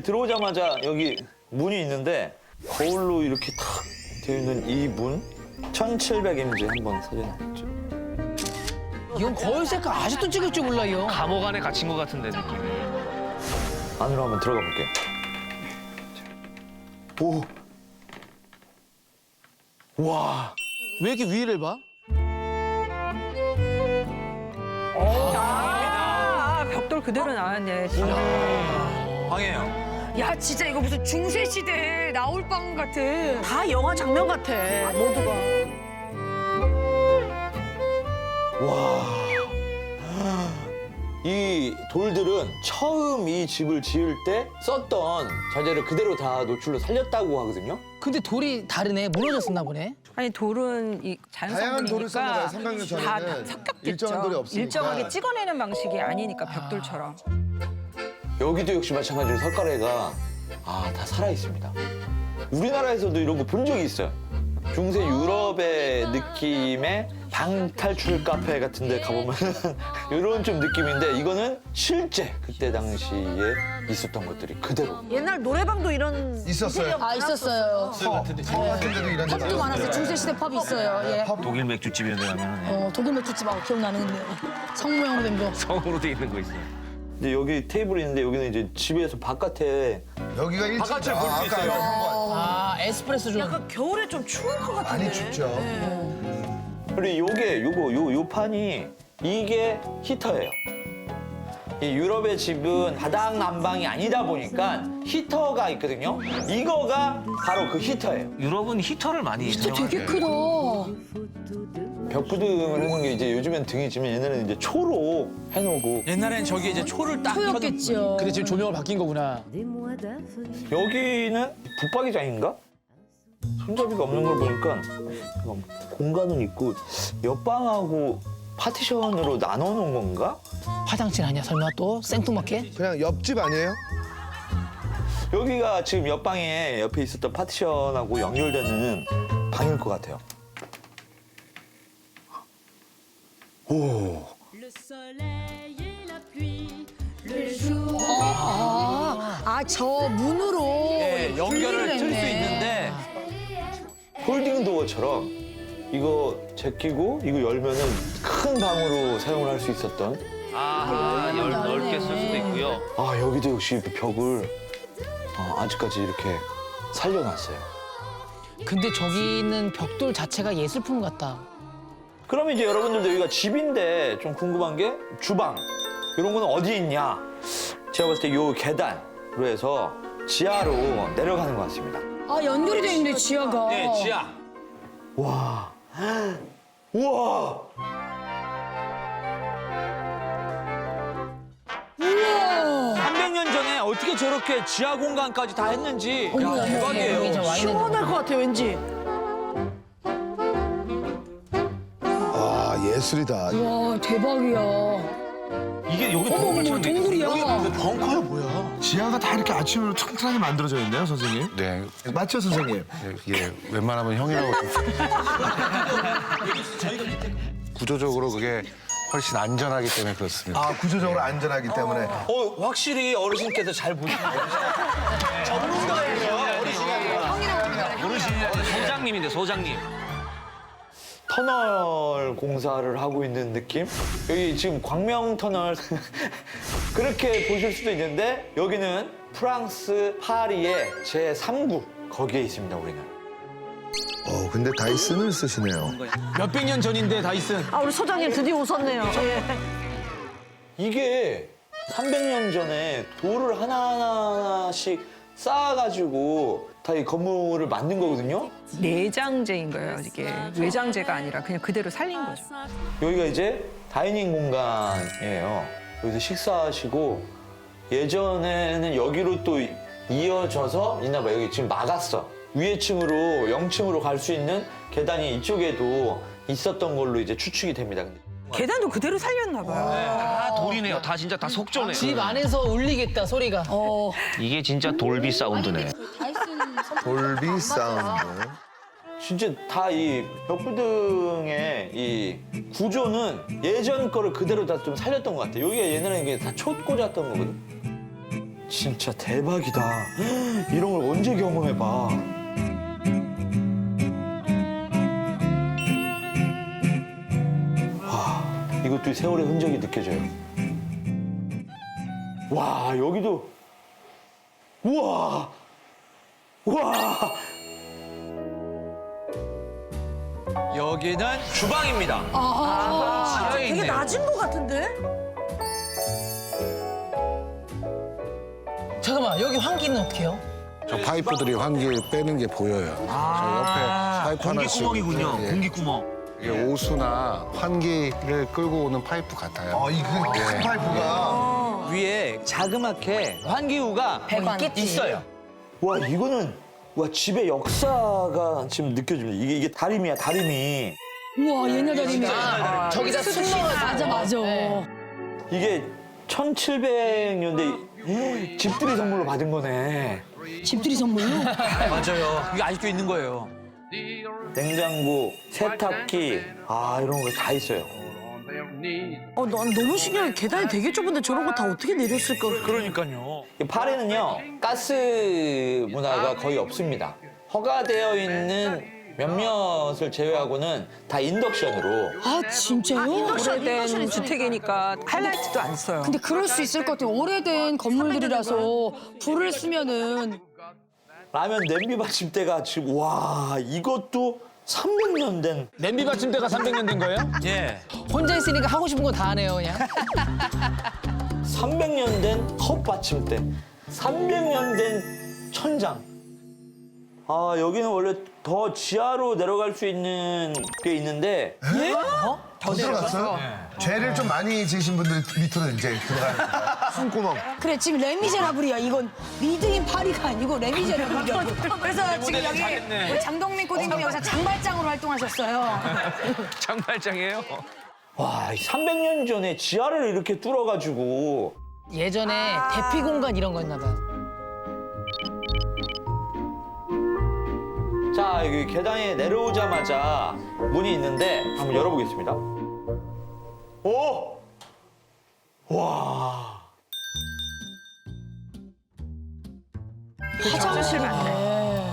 들어오자마자 여기 문이 있는데 거울로 이렇게 탁 되어 있는 이 문 1700인지 한번 사진했죠. 이건 거울 색깔 아직도 찍을 줄 몰라 요. 감옥 안에 갇힌 것 같은데 느낌이. 안으로 한번 들어가 볼게요. 오. 와. 왜 이렇게 위를 봐? 벽돌 그대로 나왔네. 방이에요. 야 진짜 이거 무슨 중세 시대에 나올 방 같은. 다 영화 장면 같아. 모두가. 와. 이 돌들은 처음 이 집을 지을 때 썼던 자재를 그대로 다 노출로 살렸다고 하거든요. 근데 돌이 다르네. 무너졌었나 보네. 아니 돌은 이 다양한 돌을 썼나 자연성이니까 봐요. 300년 다 전에는 섞였겠죠. 일정한 돌이 없으니까. 일정하게 찍어내는 방식이 아니니까 벽돌처럼. 여기도 역시 마찬가지로 석가래가 다 살아 있습니다. 우리나라에서도 이런 거 본 적이 있어요. 중세 유럽의 느낌의 방탈출 카페 같은 데 가보면 이런 좀 느낌인데 이거는 실제 그때 당시에 있었던 것들이 그대로. 옛날 노래방도 이런 있었어요. 아 있었어요. 서 같은 데도 이런 데 펍도 많았어요. 중세시대 펍 있어요. 예. 독일 맥주집 이런 데 가면 독일 맥주집하고 기억나는데 성모형으로 된 거. 성으로 돼 있는 거 있어요. 이제 여기 테이블이 있는데 여기는 이제 집에서 바깥에 여기가 1층. 바깥을 볼 수 있어요. 아 에스프레소 좀. 약간 겨울에 좀 추울 것 같은데. 많이 춥죠. 그리고 요 판이 이게 히터예요. 이 유럽의 집은 바닥 난방이 아니다 보니까 히터가 있거든요. 이거가 바로 그 히터예요. 유럽은 히터를 많이 사용하죠. 되게 크다. 벽부등을 해놓은 게 이제 요즘엔 등이지만 옛날에는 이제 초로 해놓고 옛날엔 저기 이제 초를 딱 초였겠죠. 근데 지금 조명을 바뀐 거구나. 여기는 붙박이장인가? 손잡이가 없는 걸 보니까 공간은 있고 옆방하고 파티션으로 나눠놓은 건가? 화장실 아니야 설마 또 생뚱맞게? 그냥 옆집 아니에요? 여기가 지금 옆방에 옆에 있었던 파티션하고 연결되는 방일 것 같아요. 오. 저 문으로 연결을 틀 수 했네. 있는데 홀딩 도어처럼 이거 제끼고 이거 열면은 큰 방으로 사용을 할 수 있었던. 넓게 쓸 수도 있고요. 여기도 역시 그 벽을 아직까지 이렇게 살려놨어요. 근데 저기 있는 벽돌 자체가 예술품 같다. 그러면 이제 여러분들도 여기가 집인데 좀 궁금한 게 주방 이런 거는 어디 있냐? 제가 봤을 때 요 계단으로 해서 지하로 내려가는 것 같습니다. 연결이 돼 있네 지하가. 네, 지하. 와, 우와. 우와. 300년 전에 어떻게 저렇게 지하 공간까지 다 했는지 대박이에요. 시원할 것 같아 왠지. 예술이다. 와 대박이야. 이게 여기 동굴처럼 돼 있어요. 동굴이야. 벙커야 뭐야? 지하가 다 이렇게 아침으로 튼튼하게 만들어져 있네요, 선생님. 네. 맞죠, 선생님? 예, 웬만하면 형이라고. 구조적으로 그게 훨씬 안전하기 때문에 그렇습니다. 구조적으로 안전하기 때문에. 확실히 어르신께서 잘 보시는 거예요. 전문가예요, 어르신이. 어르신이 소장님. 터널 공사를 하고 있는 느낌? 여기 지금 광명터널 그렇게 보실 수도 있는데 여기는 프랑스 파리의 제3구 거기에 있습니다, 우리는. 근데 다이슨을 쓰시네요. 몇백 년 전인데 다이슨. 아, 우리 소장님 드디어 오셨네요. 예. 이게 300년 전에 돌을 하나하나씩 쌓아가지고 다 이 건물을 만든 거거든요. 내장재인 거예요, 이게. 외장재가 아니라 그냥 그대로 살린 거죠. 여기가 이제 다이닝 공간이에요. 여기서 식사하시고 예전에는 여기로 또 이어져서 있나 봐요. 여기 지금 막았어. 위에 층으로 0층으로 갈 수 있는 계단이 이쪽에도 있었던 걸로 이제 추측이 됩니다. 근데. 계단도 그대로 살렸나 봐요. 다 돌이네요. 다 진짜 다 속조네. 집 안에서 울리겠다 소리가. 이게 진짜 돌비 사운드네. 돌비 사운드. 진짜 다 이 벽부등의 이 구조는 예전 거를 그대로 다 좀 살렸던 것 같아요. 여기가 옛날에 이게 다 촛 꽂았던 거거든. 진짜 대박이다. 이런 걸 언제 경험해봐. 와, 이것도 세월의 흔적이 느껴져요. 와, 여기도 우와, 우와. 여기는 주방입니다. 지하에 되게 있네요. 낮은 것 같은데? 잠깐만 여기 환기는 어떻게 해요? 저 파이프들이 환기 빼는 게 보여요. 저 옆에 파이프 하나씩. 공기구멍이군요. 예. 공기구멍. 이게 오수나 환기를 끌고 오는 파이프 같아요. 이거 큰 파이프가. 위에 자그맣게 환기구가 있어요. 와, 이거는 와 집의 역사가 지금 느껴집니다. 이게 다리미야, 다리미. 우와, 옛날 다리미. 저기다 숨 넣어서. 맞아. 이게 1700년대 집들이 선물로 받은 거네. 집들이 선물로? 맞아요. 이게 아직도 있는 거예요. 냉장고, 세탁기, 이런 거 다 있어요. 난 너무 신기해. 계단이 되게 좁은데 저런 거 다 어떻게 내렸을까? 그러니까요. 파리는요, 가스 문화가 거의 없습니다. 허가되어 있는 몇몇을 제외하고는 다 인덕션으로. 아, 진짜요? 오래된 주택이니까 하이라이트도 안 써요. 근데 그럴 수 있을 것 같아요. 오래된 건물들이라서 불을 쓰면은. 라면 냄비 받침대가 지금, 와, 이것도 300년 된. 냄비 받침대가 300년 된 거예요? 예. 혼자 있으니까 하고 싶은 거 다 하네요 그냥. 300년 된 컵 받침대. 300년 된 천장. 여기는 원래 더 지하로 내려갈 수 있는 게 있는데. 예? 더 들어갔어요? 죄를 좀 많이 지으신 분들 밑으로 이제 들어가는 거야. 숨구멍. 그래, 지금 레미제라블이야. 이건 미드인 파리가 아니고 레미제라블이야. 그래서 지금 여기 우리 장동민 코디님이 여기서 장발장으로 활동하셨어요. 장발장이에요? 와, 300년 전에 지하를 이렇게 뚫어가지고. 예전에 대피 공간 이런 거였나 봐요. 자, 여기 계단에 내려오자마자 문이 있는데 한번 열어보겠습니다. 오! 와. 화장실 같네.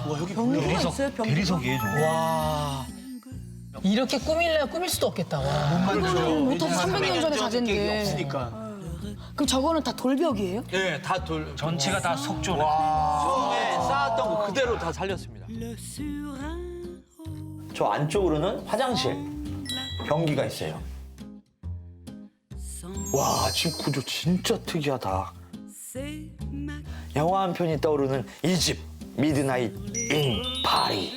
와, 여기 변기가 있어요, 변기. 대리석이에요, 저거. 와. 이렇게 꾸밀래야 꾸밀 수도 없겠다. 와. 이거는 못하면 300년 전에 자재인데. 없으니까. 그럼 저거는 다 돌벽이에요? 네, 다 돌. 전체가 다 속조네. 처음에 쌓았던 거 그대로 다 살렸습니다. 저 안쪽으로는 화장실, 변기가 있어요. 와, 집 구조 진짜 특이하다. 영화 한 편이 떠오르는 이 집, 미드나잇 인 파리.